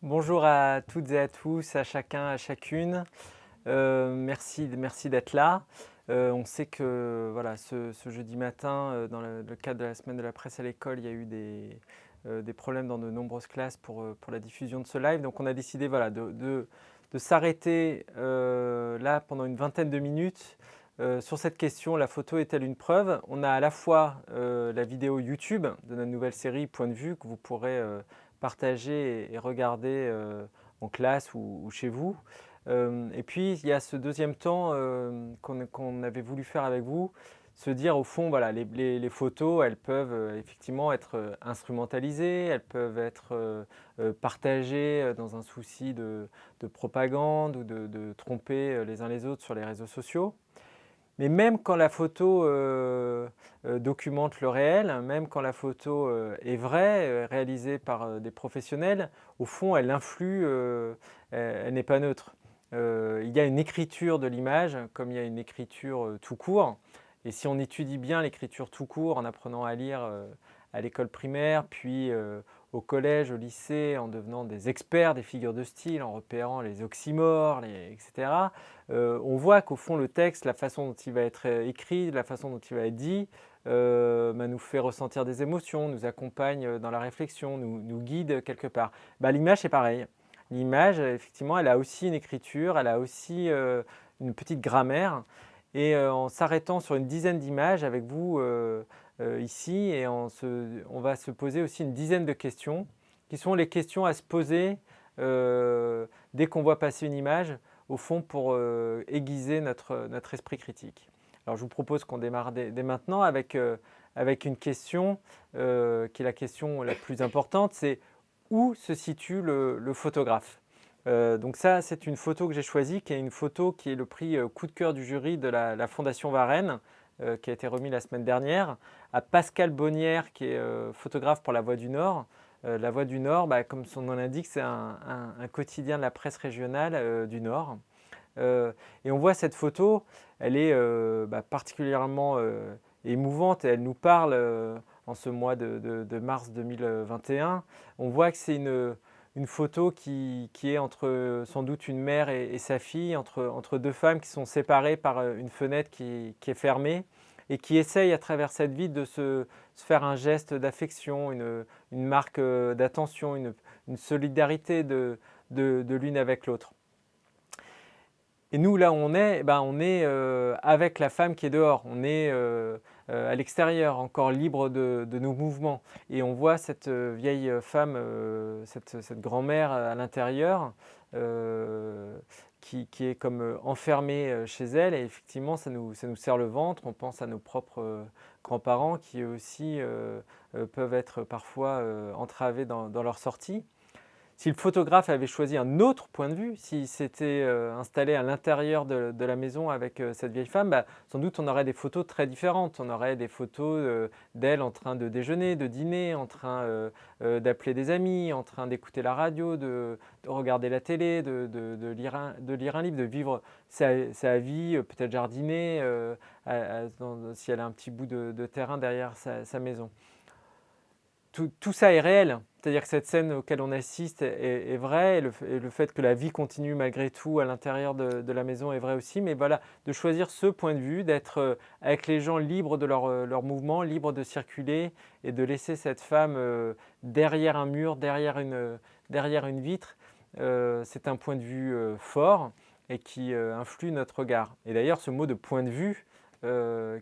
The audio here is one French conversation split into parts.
Bonjour à toutes et à tous, à chacun, à chacune. Merci d'être là. On sait que voilà, ce jeudi matin, dans le cadre de la semaine de la presse à l'école, il y a eu des problèmes dans de nombreuses classes pour la diffusion de ce live. Donc on a décidé voilà, de s'arrêter là pendant une vingtaine de minutes sur cette question: la photo est-elle une preuve? On a à la fois la vidéo YouTube de notre nouvelle série Point de vue que vous pourrez partager et regarder en classe ou chez vous. Et puis il y a ce deuxième temps qu'on avait voulu faire avec vous, se dire au fond, voilà, les photos, elles peuvent effectivement être instrumentalisées, elles peuvent être partagées dans un souci de propagande ou de tromper les uns les autres sur les réseaux sociaux. Mais même quand la photo documente le réel, même quand la photo est vraie, réalisée par des professionnels, au fond, elle influe, elle n'est pas neutre. Il y a une écriture de l'image, comme il y a une écriture tout court. Et si on étudie bien l'écriture tout court en apprenant à lire à l'école primaire, puis au collège, au lycée, en devenant des experts des figures de style, en repérant les oxymores, etc., on voit qu'au fond le texte, la façon dont il va être écrit, la façon dont il va être dit, nous fait ressentir des émotions, nous accompagne dans la réflexion, nous guide quelque part. L'image c'est pareil. L'image, effectivement, elle a aussi une écriture, elle a aussi une petite grammaire. Et en s'arrêtant sur une dizaine d'images avec vous ici, et on va se poser aussi une dizaine de questions, qui sont les questions à se poser dès qu'on voit passer une image, au fond pour aiguiser notre esprit critique. Alors je vous propose qu'on démarre dès maintenant avec une question qui est la question la plus importante, c'est: où se situe le photographe? Donc ça, c'est une photo que j'ai choisie, qui est une photo qui est le prix coup de cœur du jury de la Fondation Varenne, qui a été remis la semaine dernière, à Pascal Bonnière, qui est photographe pour La Voix du Nord. La Voix du Nord, comme son nom l'indique, c'est un quotidien de la presse régionale du Nord. Et on voit cette photo, elle est particulièrement émouvante, et elle nous parle en ce mois de mars 2021. On voit que c'est une photo qui est entre sans doute une mère et sa fille, entre deux femmes qui sont séparées par une fenêtre qui est fermée, et qui essayent à travers cette vitre de se faire un geste d'affection, une marque d'attention, une solidarité de l'une avec l'autre. Et nous, là où on est avec la femme qui est dehors, on est à l'extérieur, encore libre de nos mouvements. Et on voit cette vieille femme, cette grand-mère à l'intérieur, qui est comme enfermée chez elle. Et effectivement, ça nous serre le ventre. On pense à nos propres grands-parents qui eux aussi peuvent être parfois entravés dans leur sortie. Si le photographe avait choisi un autre point de vue, s'il s'était installé à l'intérieur de la maison avec cette vieille femme, sans doute on aurait des photos très différentes. On aurait des photos d'elle en train de déjeuner, de dîner, en train d'appeler des amis, en train d'écouter la radio, de regarder la télé, de lire un livre, de vivre sa vie, peut-être jardiner, si elle a un petit bout de terrain derrière sa maison. Tout ça est réel. C'est-à-dire que cette scène auquel on assiste est vraie, et le fait que la vie continue malgré tout à l'intérieur de la maison est vrai aussi. Mais voilà, de choisir ce point de vue, d'être avec les gens libres de leur mouvement, libres de circuler, et de laisser cette femme derrière un mur, derrière une vitre, c'est un point de vue fort et qui influe notre regard. Et d'ailleurs, ce mot de point de vue,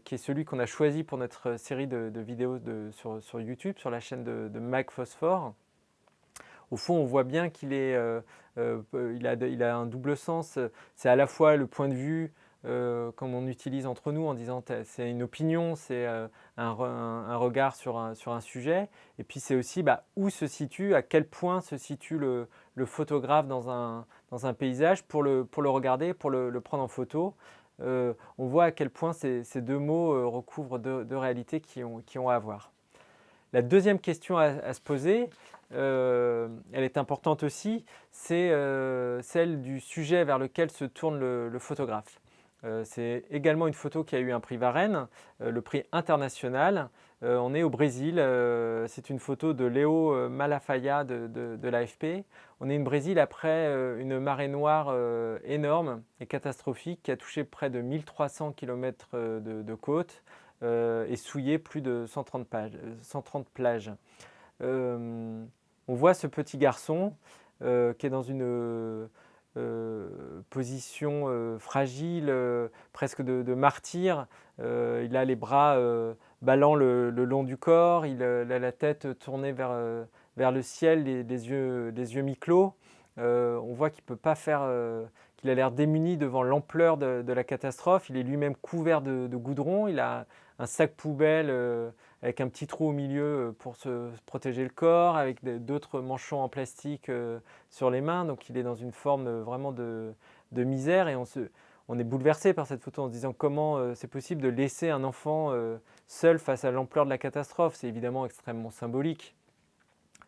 qui est celui qu'on a choisi pour notre série de vidéos sur YouTube, sur la chaîne de Mag Phosphore. Au fond, on voit bien qu'il il a un double sens. C'est à la fois le point de vue, comme on utilise entre nous en disant c'est une opinion, c'est un regard sur un sujet. Et puis c'est aussi où se situe, à quel point se situe le photographe dans un paysage pour le regarder, pour le prendre en photo. On voit à quel point ces deux mots recouvrent deux réalités qui ont à voir. La deuxième question à se poser, elle est importante aussi, c'est celle du sujet vers lequel se tourne le photographe. C'est également une photo qui a eu un prix Varenne, le prix international. On est au Brésil, c'est une photo de Léo Malafaia de l'AFP. On est au Brésil après une marée noire énorme et catastrophique qui a touché près de 1300 km de côte et souillé plus de 130 plages. On voit ce petit garçon qui est dans une position fragile, presque de martyr. Il a les bras ballants le long du corps, il a la tête tournée vers le ciel, les yeux mi-clos. On voit qu'il peut pas faire, qu'il a l'air démuni devant l'ampleur de la catastrophe. Il est lui-même couvert de goudron, il a un sac poubelle avec un petit trou au milieu pour se protéger le corps, avec d'autres manchons en plastique sur les mains. Donc il est dans une forme vraiment de misère et on est bouleversé par cette photo en se disant comment c'est possible de laisser un enfant seul face à l'ampleur de la catastrophe. C'est évidemment extrêmement symbolique.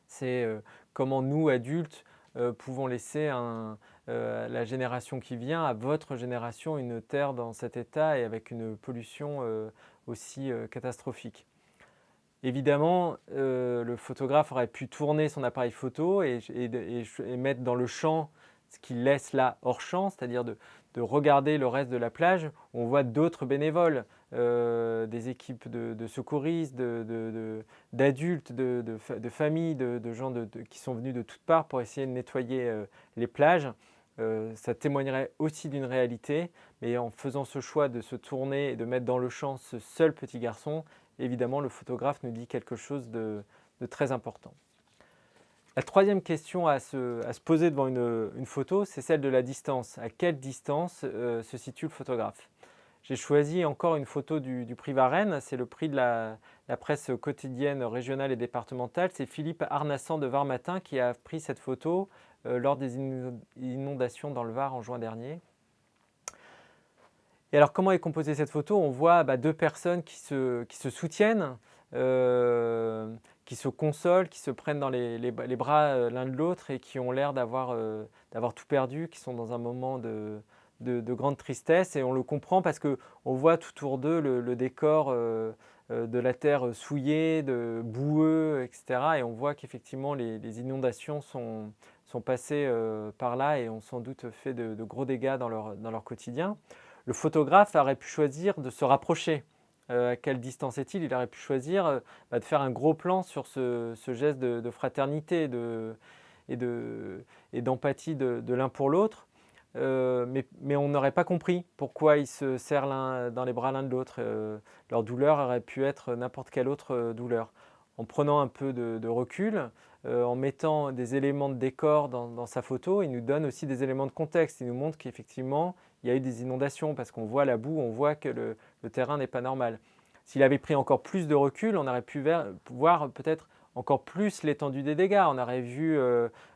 C'est comment nous, adultes, pouvons laisser la génération qui vient, à votre génération, une terre dans cet état et avec une pollution aussi catastrophique. Évidemment, le photographe aurait pu tourner son appareil photo et mettre dans le champ ce qu'il laisse là hors champ, c'est-à-dire de regarder le reste de la plage. On voit d'autres bénévoles, des équipes de secouristes, d'adultes, de familles, de gens qui sont venus de toutes parts pour essayer de nettoyer les plages. Ça témoignerait aussi d'une réalité, mais en faisant ce choix de se tourner et de mettre dans le champ ce seul petit garçon, évidemment, le photographe nous dit quelque chose de très important. La troisième question à se poser devant une photo, c'est celle de la distance. À quelle distance se situe le photographe? J'ai choisi encore une photo du prix Varenne, c'est le prix de la presse quotidienne régionale et départementale. C'est Philippe Arnassan de Var-Matin qui a pris cette photo lors des inondations dans le Var en juin dernier. Et alors, comment est composée cette photo? On voit deux personnes qui se soutiennent, qui se consolent, qui se prennent dans les bras l'un de l'autre et qui ont l'air d'avoir tout perdu, qui sont dans un moment de grande tristesse. Et on le comprend parce qu'on voit tout autour d'eux le décor de la terre souillée, boueux, etc. Et on voit qu'effectivement les inondations sont passées par là et ont sans doute fait de gros dégâts dans leur quotidien. Le photographe aurait pu choisir de se rapprocher. À quelle distance est-il? Il aurait pu choisir de faire un gros plan sur ce geste de fraternité et d'empathie de l'un pour l'autre. Mais on n'aurait pas compris pourquoi ils se serrent dans les bras l'un de l'autre. Leur douleur aurait pu être n'importe quelle autre douleur. En prenant un peu de recul, en mettant des éléments de décor dans sa photo, il nous donne aussi des éléments de contexte. Il nous montre qu'effectivement, il y a eu des inondations parce qu'on voit la boue, on voit que le terrain n'est pas normal. S'il avait pris encore plus de recul, on aurait pu voir peut-être encore plus l'étendue des dégâts. On aurait vu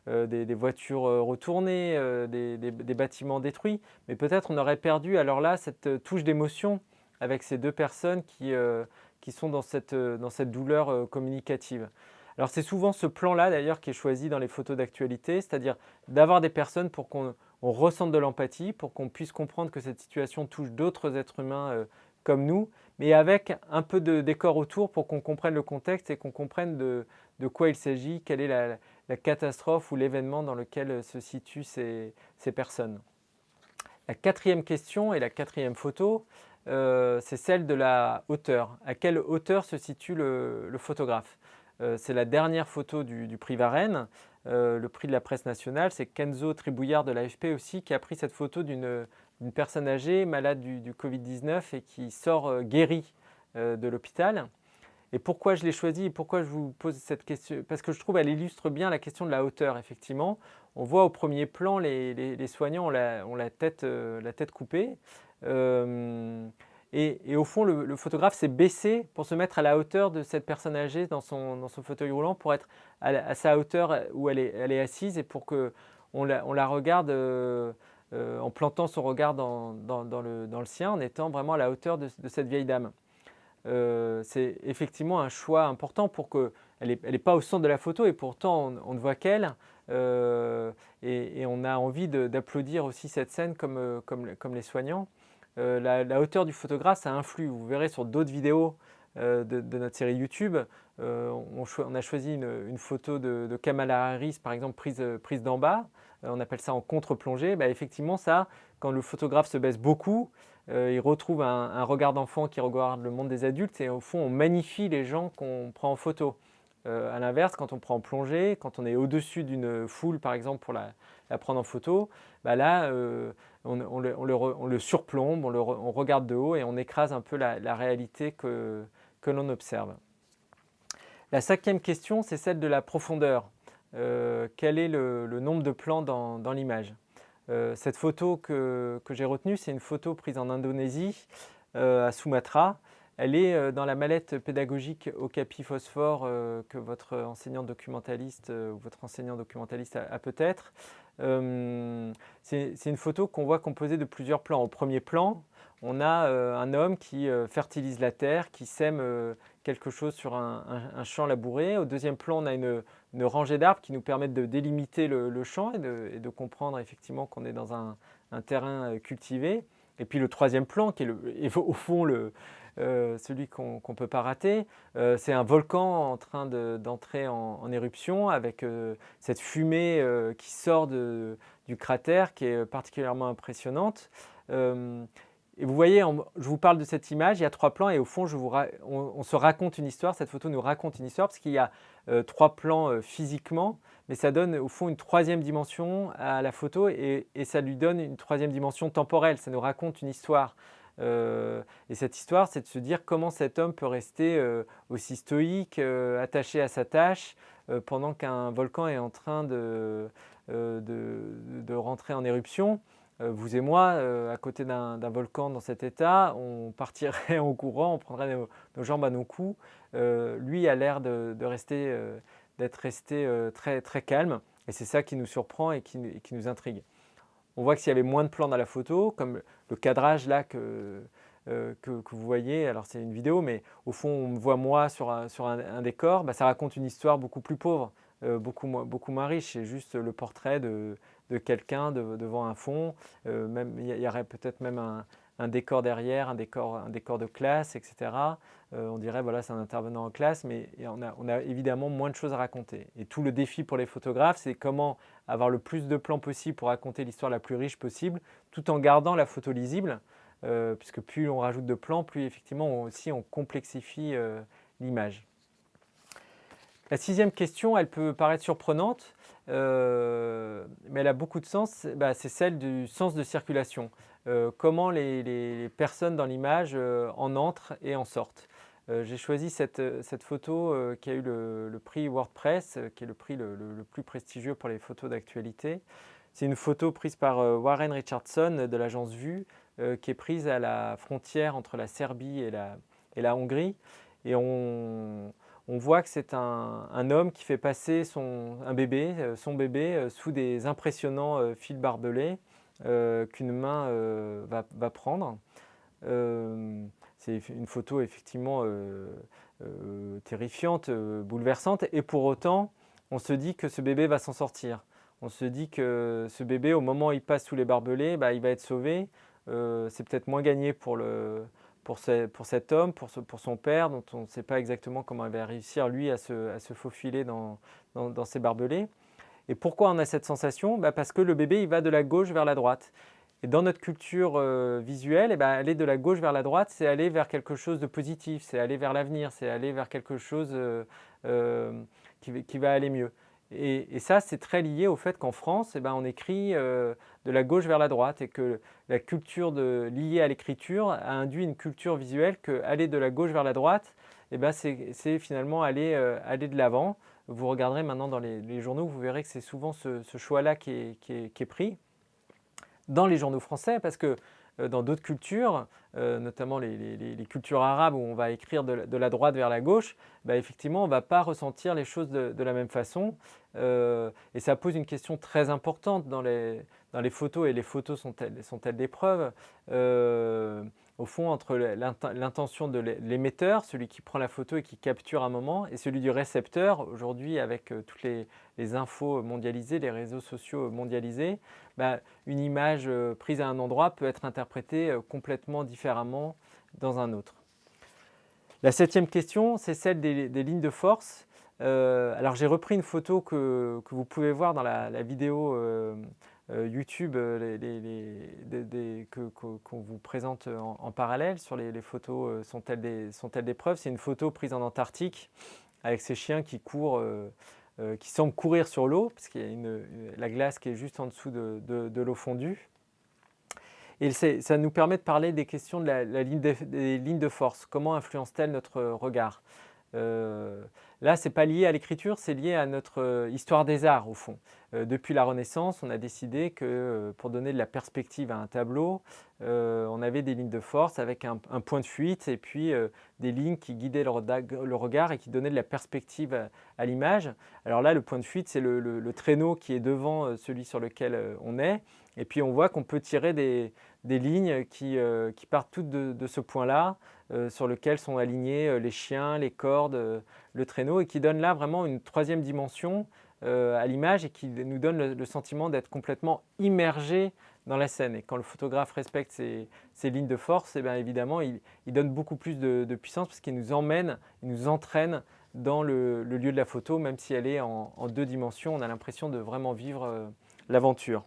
des voitures retournées, des bâtiments détruits, mais peut-être on aurait perdu alors là cette touche d'émotion avec ces deux personnes qui sont dans cette douleur communicative. Alors c'est souvent ce plan-là d'ailleurs qui est choisi dans les photos d'actualité, c'est-à-dire d'avoir des personnes pour qu'on ressente de l'empathie, pour qu'on puisse comprendre que cette situation touche d'autres êtres humains comme nous, mais avec un peu de décor autour pour qu'on comprenne le contexte et qu'on comprenne de quoi il s'agit, quelle est la catastrophe ou l'événement dans lequel se situent ces personnes. La quatrième question et la quatrième photo, c'est celle de la hauteur. À quelle hauteur se situe le photographe? C'est la dernière photo du prix Varenne, le prix de la presse nationale. C'est Kenzo Tribouillard de l'AFP aussi qui a pris cette photo d'une personne âgée, malade du Covid-19 et qui sort guérie de l'hôpital. Et pourquoi je l'ai choisie et pourquoi je vous pose cette question? Parce que je trouve qu'elle illustre bien la question de la hauteur, effectivement. On voit au premier plan les soignants ont la tête coupée. Et au fond, le photographe s'est baissé pour se mettre à la hauteur de cette personne âgée dans son fauteuil roulant, pour être à sa hauteur où elle est assise et pour qu'on la regarde en plantant son regard dans le sien, en étant vraiment à la hauteur de cette vieille dame. C'est effectivement un choix important pour qu'elle n'est pas au centre de la photo et pourtant on ne voit qu'elle. Et on a envie d'applaudir aussi cette scène comme les soignants. la hauteur du photographe, ça influe. Vous verrez sur d'autres vidéos de notre série YouTube, on a choisi une photo de Kamala Harris, par exemple, prise d'en bas. On appelle ça en contre-plongée. Bah, effectivement, ça, quand le photographe se baisse beaucoup, il retrouve un regard d'enfant qui regarde le monde des adultes et au fond, on magnifie les gens qu'on prend en photo. À l'inverse, quand on prend en plongée, quand on est au-dessus d'une foule, par exemple, pour la prendre en photo, bah là, on le surplombe, on regarde de haut et on écrase un peu la réalité que l'on observe. La cinquième question, c'est celle de la profondeur. Quel est le nombre de plans dans l'image? Cette photo que j'ai retenue, c'est une photo prise en Indonésie, à Sumatra. Elle est dans la mallette pédagogique Okapi Phosphore que votre enseignant documentaliste ou votre enseignant documentaliste a peut-être. C'est une photo qu'on voit composée de plusieurs plans. Au premier plan, on a un homme qui fertilise la terre, qui sème quelque chose sur un champ labouré. Au deuxième plan, on a une rangée d'arbres qui nous permettent de délimiter le champ et de comprendre effectivement qu'on est dans un terrain cultivé. Et puis le troisième plan, qui est au fond celui qu'on ne peut pas rater, c'est un volcan en train d'entrer en éruption avec cette fumée qui sort du cratère qui est particulièrement impressionnante. Et vous voyez, je vous parle de cette image, il y a 3 plans et au fond, on se raconte une histoire, cette photo nous raconte une histoire parce qu'il y a 3 plans physiquement, mais ça donne au fond une 3e dimension à la photo et ça lui donne une 3e dimension temporelle, ça nous raconte une histoire. Et cette histoire, c'est de se dire comment cet homme peut rester aussi stoïque, attaché à sa tâche, pendant qu'un volcan est en train de rentrer en éruption. Vous et moi, à côté d'un volcan dans cet état, on partirait en courant, on prendrait nos jambes à nos coups. Lui a l'air d'être resté très, très calme et c'est ça qui nous surprend et qui nous intrigue. On voit que s'il y avait moins de plans dans la photo, comme le cadrage là que vous voyez, alors c'est une vidéo, mais au fond on me voit moi sur un décor, bah, ça raconte une histoire beaucoup plus pauvre, beaucoup moins riche. C'est juste le portrait de quelqu'un devant un fond. Même, il y aurait peut-être même un décor derrière, un décor de classe, etc. On dirait voilà, c'est un intervenant en classe, mais on a évidemment moins de choses à raconter. Et tout le défi pour les photographes, c'est comment avoir le plus de plans possible pour raconter l'histoire la plus riche possible, tout en gardant la photo lisible, puisque plus on rajoute de plans, plus effectivement on complexifie l'image. La 6e question, elle peut paraître surprenante, mais elle a beaucoup de sens, bah, c'est celle du sens de circulation. Comment les personnes dans l'image en entrent et en sortent. J'ai choisi cette photo qui a eu le prix WordPress, qui est le prix le plus prestigieux pour les photos d'actualité. C'est une photo prise par Warren Richardson de l'agence Vue, qui est prise à la frontière entre la Serbie et la Hongrie. Et on voit que c'est un homme qui fait passer son bébé sous des impressionnants fils barbelés qu'une main va prendre. C'est une photo effectivement terrifiante, bouleversante, et pour autant, on se dit que ce bébé va s'en sortir. On se dit que ce bébé, au moment où il passe sous les barbelés, bah, il va être sauvé. C'est peut-être moins gagné pour cet homme, pour son père, dont on ne sait pas exactement comment il va réussir, lui, à se faufiler dans ces barbelés. Et pourquoi on a cette sensation? Bah parce que le bébé, il va de la gauche vers la droite. Et dans notre culture visuelle, eh ben, aller de la gauche vers la droite, c'est aller vers quelque chose de positif, c'est aller vers l'avenir, c'est aller vers quelque chose qui va aller mieux. Et ça, c'est très lié au fait qu'en France, eh ben, on écrit de la gauche vers la droite et que la culture liée à l'écriture a induit une culture visuelle que aller de la gauche vers la droite, eh ben, c'est finalement aller de l'avant. Vous regarderez maintenant dans les journaux, vous verrez que c'est souvent ce choix-là qui est pris dans les journaux français, parce que dans d'autres cultures, notamment les cultures arabes où on va écrire de la droite vers la gauche, bah, effectivement on ne va pas ressentir les choses de la même façon. Et ça pose une question très importante dans les photos, et les photos sont-elles des preuves. au fond, entre l'intention de l'émetteur, celui qui prend la photo et qui capture un moment, et celui du récepteur. Aujourd'hui, avec toutes les infos mondialisées, les réseaux sociaux mondialisés, bah, une image prise à un endroit peut être interprétée complètement différemment dans un autre. La 7e question, c'est celle des lignes de force. Alors j'ai repris une photo que vous pouvez voir dans la vidéo YouTube qu'on vous présente en parallèle sur les photos sont-elles des preuves. C'est une photo prise en Antarctique avec ces chiens qui courent, qui semblent courir sur l'eau, parce qu'il y a la glace qui est juste en dessous de l'eau fondue. Et ça nous permet de parler des questions de des lignes de force. Comment influencent-elles notre regard? Là, ce n'est pas lié à l'écriture, c'est lié à notre histoire des arts, au fond. Depuis la Renaissance, on a décidé que pour donner de la perspective à un tableau, on avait des lignes de force avec un point de fuite et puis des lignes qui guidaient le regard et qui donnaient de la perspective à l'image. Alors là, le point de fuite, c'est le traîneau qui est devant celui sur lequel on est. Et puis on voit qu'on peut tirer des lignes qui partent toutes de ce point-là, sur lequel sont alignés les chiens, les cordes, le traîneau, et qui donnent là vraiment une 3e dimension à l'image et qui nous donne le sentiment d'être complètement immergé dans la scène. Et quand le photographe respecte ces lignes de force, et bien évidemment, il donne beaucoup plus de puissance parce qu'il nous emmène, il nous entraîne dans le lieu de la photo, même si elle est en 2 dimensions, on a l'impression de vraiment vivre l'aventure.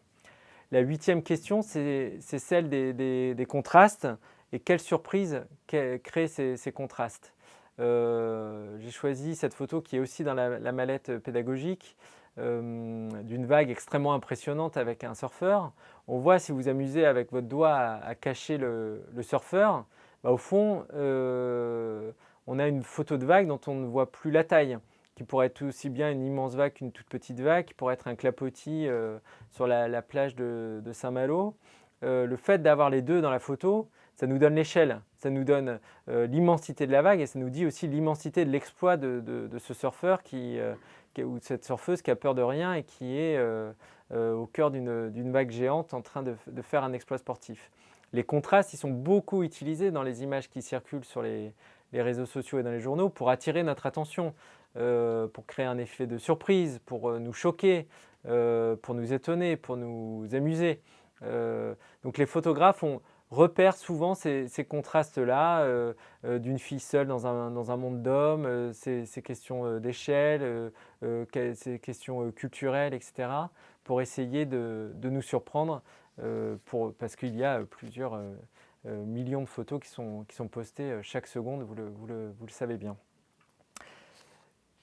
La 8e question, c'est celle des contrastes. Et quelle surprise créent ces contrastes? J'ai choisi cette photo qui est aussi dans la mallette pédagogique, d'une vague extrêmement impressionnante avec un surfeur. On voit, si vous amusez avec votre doigt à cacher le surfeur, bah, au fond, on a une photo de vague dont on ne voit plus la taille, qui pourrait être aussi bien une immense vague qu'une toute petite vague, qui pourrait être un clapotis sur la plage de Saint-Malo. Le fait d'avoir les deux dans la photo, ça nous donne l'échelle, ça nous donne l'immensité de la vague et ça nous dit aussi l'immensité de l'exploit de ce surfeur ou de cette surfeuse qui a peur de rien et qui est au cœur d'une vague géante en train de faire un exploit sportif. Les contrastes, ils sont beaucoup utilisés dans les images qui circulent sur les réseaux sociaux et dans les journaux pour attirer notre attention, pour créer un effet de surprise, pour nous choquer, pour nous étonner, pour nous amuser. Donc les photographes repèrent souvent ces contrastes-là, d'une fille seule dans un monde d'hommes, ces questions d'échelle, ces questions culturelles, etc., pour essayer de nous surprendre, parce qu'il y a plusieurs millions de photos qui sont postées chaque seconde, vous le savez bien.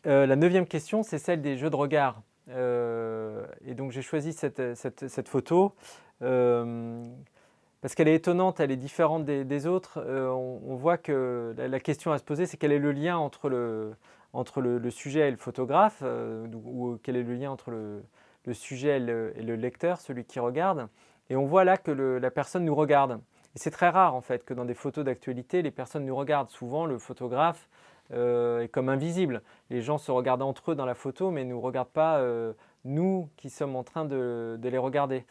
La 9e question, c'est celle des jeux de regard. Et donc j'ai choisi cette photo parce qu'elle est étonnante, elle est différente des autres. On voit que la question à se poser, c'est quel est le lien entre le sujet et le photographe, ou quel est le lien entre le sujet et le lecteur, celui qui regarde. Et on voit là que la personne nous regarde. Et c'est très rare en fait que dans des photos d'actualité, les personnes nous regardent. Souvent, le photographe est comme invisible. Les gens se regardent entre eux dans la photo, mais ne nous regardent pas, nous qui sommes en train de les regarder.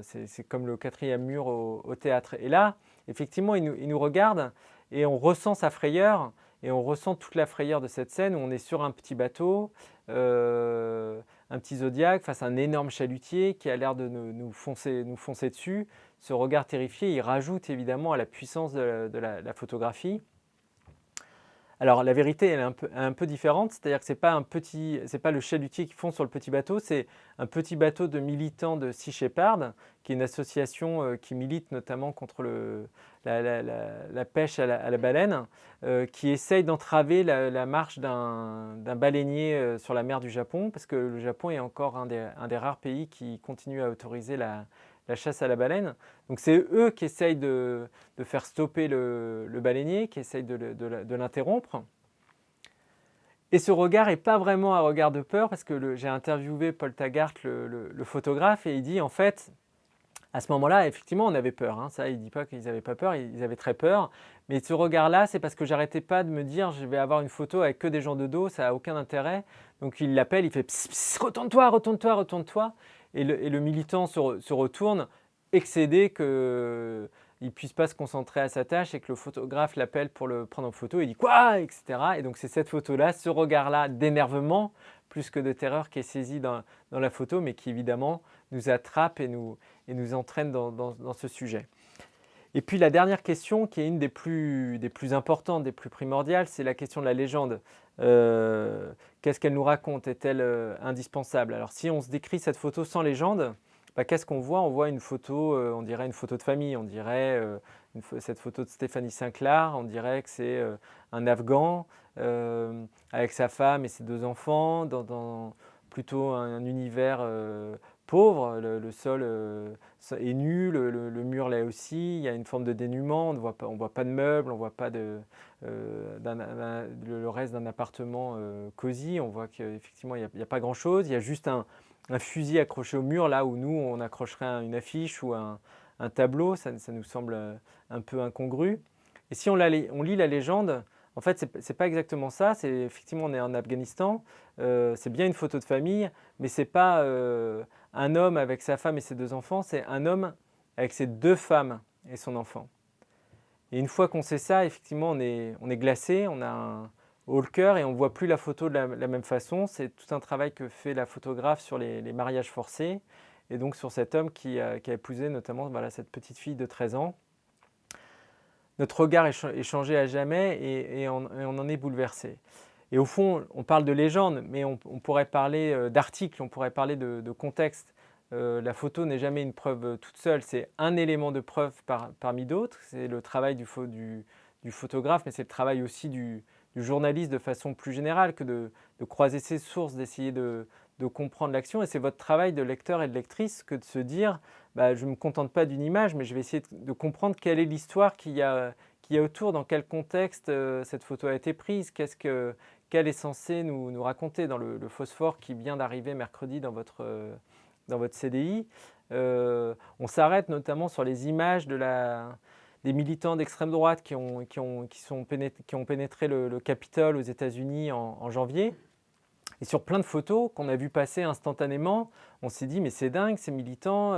C'est comme le 4e mur au théâtre. Et là, effectivement, il nous regarde et on ressent sa frayeur et on ressent toute la frayeur de cette scène où on est sur un petit bateau, un petit Zodiac face à un énorme chalutier qui a l'air de nous foncer dessus. Ce regard terrifié, il rajoute évidemment à la puissance de la photographie. Alors la vérité, elle est un peu différente, c'est-à-dire que c'est pas le chalutier qui fonce sur le petit bateau, c'est un petit bateau de militants de Sea Shepherd, qui est une association qui milite notamment contre la pêche à la baleine, qui essaye d'entraver la marche d'un baleinier sur la mer du Japon, parce que le Japon est encore un des rares pays qui continue à autoriser la chasse à la baleine. Donc c'est eux qui essayent de faire stopper le baleinier, qui essayent de l'interrompre. Et ce regard n'est pas vraiment un regard de peur, parce que j'ai interviewé Paul Taggart, le photographe, et il dit en fait, à ce moment-là, effectivement, on avait peur. Hein. Ça, il ne dit pas qu'ils n'avaient pas peur, ils avaient très peur. Mais ce regard-là, c'est parce que j'arrêtais pas de me dire, je vais avoir une photo avec que des gens de dos, ça n'a aucun intérêt. Donc il l'appelle, il fait pss, pss, retourne-toi, retourne-toi, retourne-toi. Et le militant se retourne, excédé il ne puisse pas se concentrer à sa tâche et que le photographe l'appelle pour le prendre en photo, il dit «Quoi?» et cetera et donc c'est cette photo-là, ce regard-là d'énervement, plus que de terreur qui est saisi dans la photo, mais qui évidemment nous attrape et nous entraîne dans ce sujet. Et puis la dernière question qui est une des plus importantes, des plus primordiales, c'est la question de la légende. Qu'est-ce qu'elle nous raconte? Est-elle, indispensable? Alors si on se décrit cette photo sans légende, bah, qu'est-ce qu'on voit? On voit une photo, on dirait une photo de famille, on dirait, cette photo de Stéphanie Sinclair, on dirait que c'est, un Afghan, avec sa femme et ses 2 enfants dans plutôt un univers, pauvre. Le sol, est nu, le mur l'est aussi, il y a une forme de dénuement, on voit pas de meubles, on voit pas le reste d'un appartement cosy, on voit qu'effectivement il y a pas grand-chose, il y a juste un fusil accroché au mur là où nous on accrocherait une affiche ou un tableau, ça nous semble un peu incongru. Et si on lit la légende, en fait c'est pas exactement ça, c'est effectivement on est en Afghanistan, c'est bien une photo de famille, mais c'est pas un homme avec sa femme et ses 2 enfants, c'est un homme avec ses 2 femmes et son enfant. Et une fois qu'on sait ça, effectivement, on est glacé, on a un haut le cœur et on ne voit plus la photo de la même façon. C'est tout un travail que fait la photographe sur les mariages forcés et donc sur cet homme qui a épousé notamment voilà, cette petite fille de 13 ans. Notre regard est changé à jamais et on en est bouleversé. Et au fond, on parle de légende, mais on pourrait parler d'articles, on pourrait parler de contexte. La photo n'est jamais une preuve toute seule, c'est un élément de preuve parmi d'autres. C'est le travail du photographe, mais c'est le travail aussi du journaliste de façon plus générale que de croiser ses sources, d'essayer de comprendre l'action. Et c'est votre travail de lecteur et de lectrice que de se dire bah, je ne me contente pas d'une image, mais je vais essayer de comprendre quelle est l'histoire qu'il y a autour, dans quel contexte cette photo a été prise, qu'elle est censée nous raconter dans le phosphore qui vient d'arriver mercredi dans votre CDI. On s'arrête notamment sur les images des militants d'extrême droite qui ont pénétré le Capitole aux États-Unis en janvier. Et sur plein de photos qu'on a vu passer instantanément, on s'est dit mais c'est dingue, ces militants,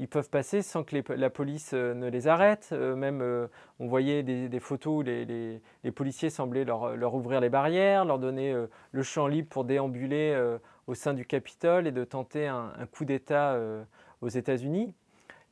ils peuvent passer sans que la police ne les arrête. On voyait des photos où les policiers semblaient leur ouvrir les barrières, leur donner le champ libre pour déambuler au sein du Capitole et de tenter un coup d'État aux États-Unis.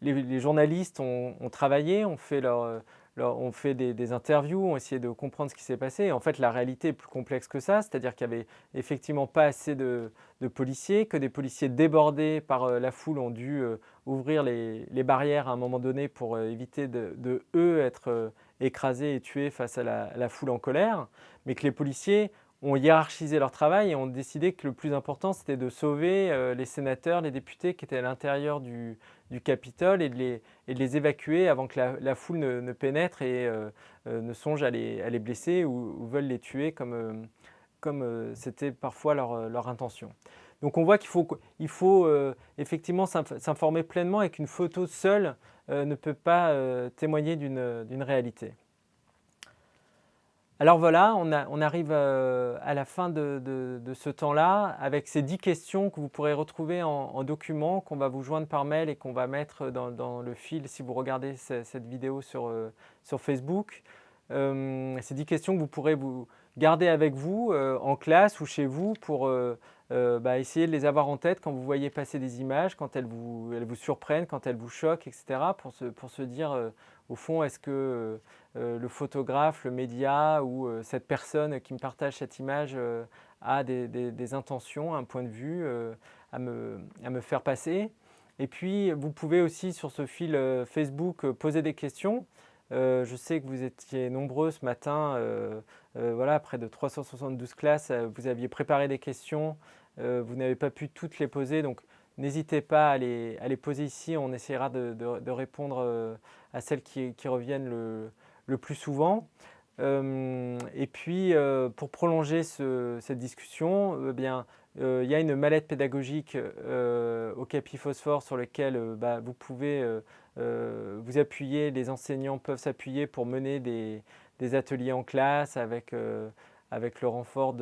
Les journalistes ont travaillé, on fait des interviews, on essayé de comprendre ce qui s'est passé. Et en fait, la réalité est plus complexe que ça, c'est-à-dire qu'il n'y avait effectivement pas assez de policiers, que des policiers débordés par la foule ont dû ouvrir les barrières à un moment donné pour éviter de eux être écrasés et tués face à la foule en colère, mais que les policiers ont hiérarchisé leur travail et ont décidé que le plus important, c'était de sauver les sénateurs, les députés qui étaient à l'intérieur du Capitole et de les évacuer avant que la foule ne pénètre et ne songe à les blesser ou veulent les tuer comme c'était parfois leur intention. Donc on voit qu'il faut effectivement s'informer pleinement et qu'une photo seule ne peut pas témoigner d'une réalité. Alors voilà, on arrive à la fin de ce temps-là avec ces 10 questions que vous pourrez retrouver en document, qu'on va vous joindre par mail et qu'on va mettre dans le fil si vous regardez cette vidéo sur Facebook. Ces 10 questions que vous pourrez vous garder avec vous en classe ou chez vous pour essayer de les avoir en tête quand vous voyez passer des images, quand elles vous surprennent, quand elles vous choquent, etc. Pour se dire au fond, est-ce que le photographe, le média ou cette personne qui me partage cette image a des intentions, un point de vue à me faire passer. Et puis, vous pouvez aussi sur ce fil Facebook poser des questions. Je sais que vous étiez nombreux ce matin, voilà, près de 372 classes, vous aviez préparé des questions, vous n'avez pas pu toutes les poser, donc n'hésitez pas à les poser ici, on essaiera de répondre à celles qui reviennent le plus souvent. Et puis, pour prolonger cette discussion, il y a une mallette pédagogique au Capi Phosphore sur laquelle vous pouvez vous appuyer, les enseignants peuvent s'appuyer pour mener des ateliers en classe avec avec le renfort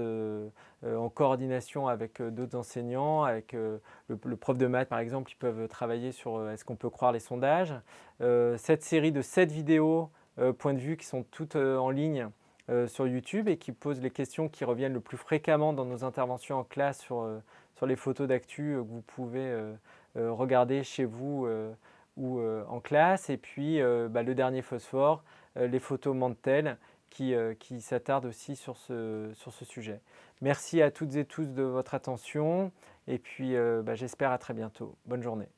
en coordination avec d'autres enseignants, avec le prof de maths par exemple, ils peuvent travailler sur est-ce qu'on peut croire les sondages. Cette série de 7 vidéos point de vue qui sont toutes en ligne sur YouTube et qui posent les questions qui reviennent le plus fréquemment dans nos interventions en classe sur les photos d'actu que vous pouvez regarder chez vous ou en classe. Et puis le dernier phosphore, les photos Mantel qui s'attardent aussi sur ce sujet. Merci à toutes et tous de votre attention et puis j'espère à très bientôt. Bonne journée.